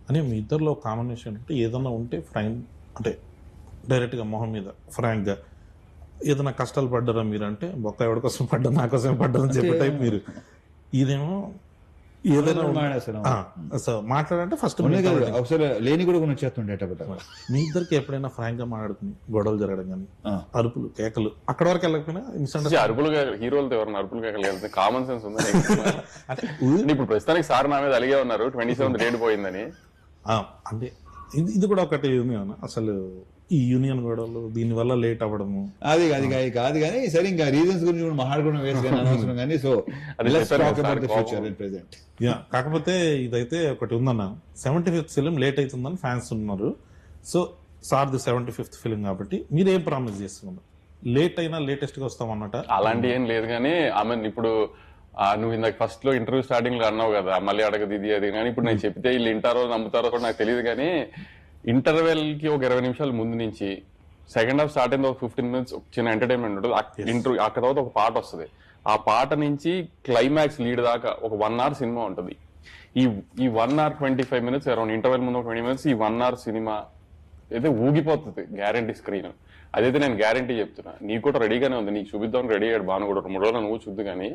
అని మీ ఇద్దరిలో కాంబినేషన్ అంటే ఏదన్నా ఉంటే అంటే డైరెక్ట్గా మొహం మీద ఫ్రాంక్గా ఏదైనా కష్టాలు పడ్డారా మీరు అంటే బొక్క ఎవరి కోసం పడ్డా నా కోసం పడ్డారని చెప్పే టైప్ మీరు. ఇదేమో ఏదైనా మాట్లాడంటే ఫస్ట్ ఒకసారి లేని కూడా వచ్చేస్తుండే. మీ ఇద్దరికి ఎప్పుడైనా ఫ్రాంక్ గా మాట్లాడుకుని గొడవలు జరగడం కానీ అరుపులు కేకలు అక్కడ వరకు వెళ్ళకపోయినా ఇన్స్టెంట్ అరుపులు హీరోలతో ఎవరైనా అరుపులు కేకలు కామన్ సెన్స్ ఉంది. ఇప్పుడు ప్రస్తుతానికి సార్ నా మీద అలిగే ఉన్నారు 27 రేట్ పోయిందని. అంటే ఇది కూడా ఒకటి ఉంది అన్న, అసలు ఈ యూనియన్ గొడవలు దీని వల్ల లేట్ అవ్వడము అది కాదు కానీ సరే ఇంకా రీజన్స్ గురించి మాట్లాడుకోవడం వేస్ట్ అనవసరం కానీ. సో కాకపోతే ఇదైతే ఒకటి ఉందన్న, 75th ఫిలిం లేట్ అవుతుందని ఫ్యాన్స్ ఉన్నారు. So sir the 75th film కాబట్టి మీరు ఏం ప్రామిస్ చేస్తున్నారు? లేట్ అయినా లేటెస్ట్ గా వస్తామన్నట అలాంటి ఏం లేదు కానీ ఆమె ఇప్పుడు నువ్వు ఇందాక ఫస్ట్ లో ఇంటర్వ్యూ స్టార్టింగ్ లో అన్నావు కదా మళ్ళీ అడగదు ఇది అది కానీ ఇప్పుడు నేను చెప్తే వీళ్ళు వింటారో నమ్ముతారో కూడా నాకు తెలియదు కానీ ఇంటర్వెల్ కి ఒక 20 నిమిషాల ముందు నుంచి సెకండ్ హాఫ్ స్టార్ట్ అయింది ఒక 15 minutes చిన్న ఎంటర్టైన్మెంట్ ఉంటుంది. ఇంటర్వ్యూ ఆ తర్వాత ఒక పాట వస్తుంది, ఆ పాట నుంచి క్లైమాక్స్ లీడ్ దాకా ఒక 1 hour సినిమా ఉంటుంది. ఈ 1 hour 25 minutes అరౌండ్ ఇంటర్వెల్ ముందు 20 minutes ఈ 1 hour సినిమా అయితే ఊగిపోతుంది గ్యారంటీ స్క్రీన్. అదైతే నేను గ్యారంటీ చెప్తున్నా. నీకు కూడా రెడీగానే ఉంది, నీకు చూపిద్దాం రెడీ అయ్యాడు బాను కూడా 3 రోజులు నువ్వు చూద్దు కానీ